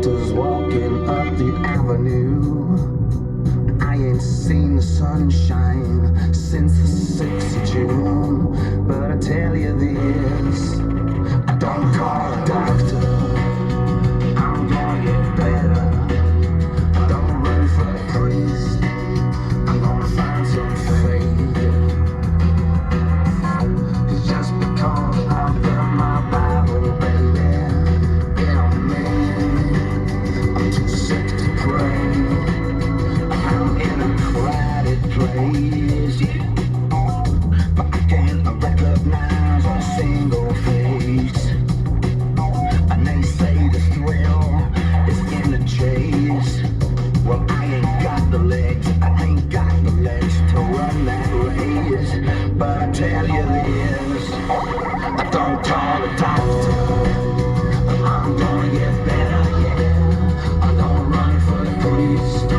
doctors walking up the avenue. I ain't seen the sunshine since the 6th of June. But I tell you this, I don't call a doctor, I'm gonna get better. I don't run for the priest, I'm gonna find some faith. It's just because I've done my Bible, baby, it don't mean I'm too sick to pray. I'm in a crowded place, but I can't recognize a single face. And they say the thrill is in the chase. Well, I ain't got the legs, I ain't got the legs to run that race. But I tell you this, I don't call a doctor, I'm gonna get better, yeah. I don't run for the priest,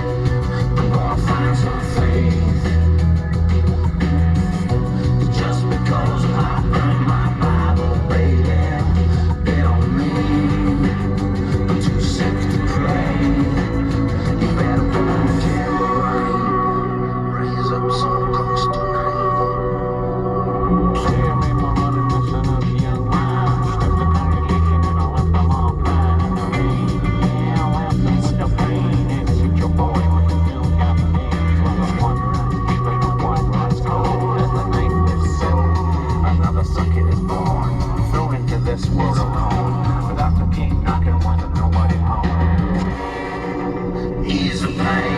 I'm gonna find some faith. Just because I burn my Bible, baby, it don't mean I'm too sick to pray. You better burn the candle right, raise up some ghosts tonight. See me, my money, missing up young man. Step the congregation and I left them all crying in the rain. Yeah, I left them with the pain. And shoot your boy with the new Japanese. While I'm wondering, straight to one runs cold as the night lifts so. Another sucker is born, thrown into this world alone. Without the king knocking when there's nobody home. Ease the pain,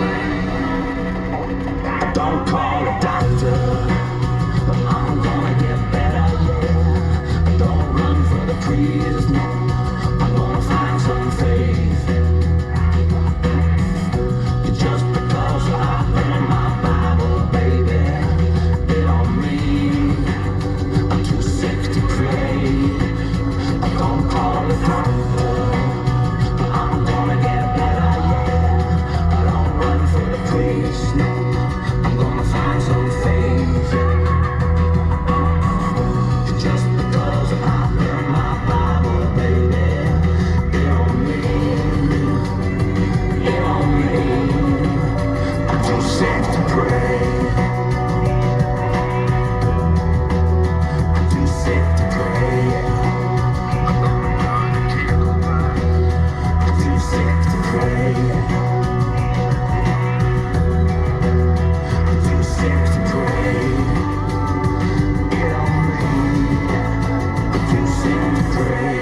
don't call a doctor, I'm gonna get better, yeah. Don't run for the priest, no, I'm gonna find some faith. Just because I burn my Bible, baby, it don't mean I'm too sick to pray. Don't call a doctor, I'm gonna get better, yeah. I don't run for the priest, no, I'm gonna find some faith. Just because I burn my Bible, baby, it don't mean I'm too sick to pray. I'm too sick to pray. I'm gonna burn a candle right. I'm too sick to pray. I'm too sick to pray. It don't mean I'm too sick to pray.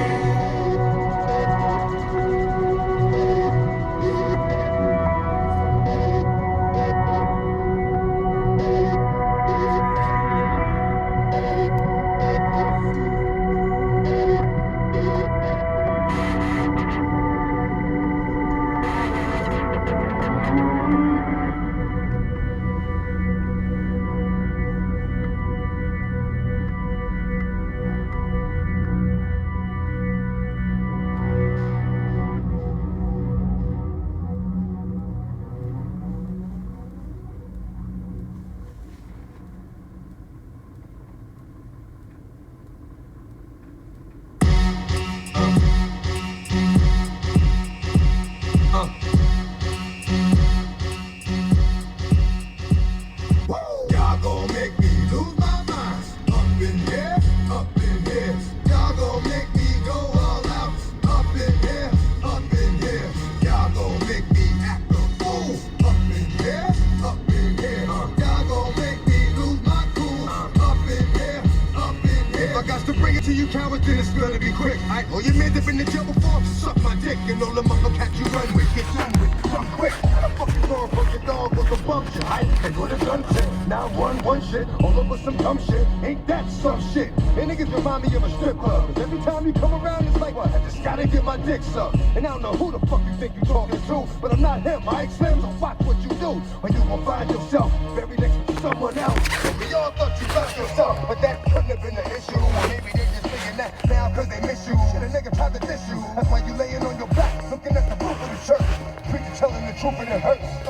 Y'all gon' make me lose my mind. Up in here, up in here. Y'all gon' make me go all out. Up in here, up in here. Y'all gon' make me act a fool. Up in here, up in here. Y'all gon' make me lose my cool. Up in here, up in here. If I got to bring it to you cowards, then it's gonna be quick. All your men that been in jail before, suck my dick. And all the motherfuckers you run with, get done with. Come quick. How the fuck you gonna fuck your dog with a bum shit? And go to sunset. Now one shit, all over some dumb shit. Ain't that some shit? And niggas remind me of a strip club. 'Cause every time you come around, it's like, what? I just gotta get my dick sucked. And I don't know who the fuck you think you talking to, but I'm not him. I Slim, so watch what you do. Or you gon' find yourself very next to someone else. And we all thought you loved yourself, but that couldn't have been the issue. Maybe they just thinking that now 'cause they miss you. Shit, a nigga tried to diss you. That's why you laying on your back, looking at the roof of the church. Preacher telling the truth and it hurts.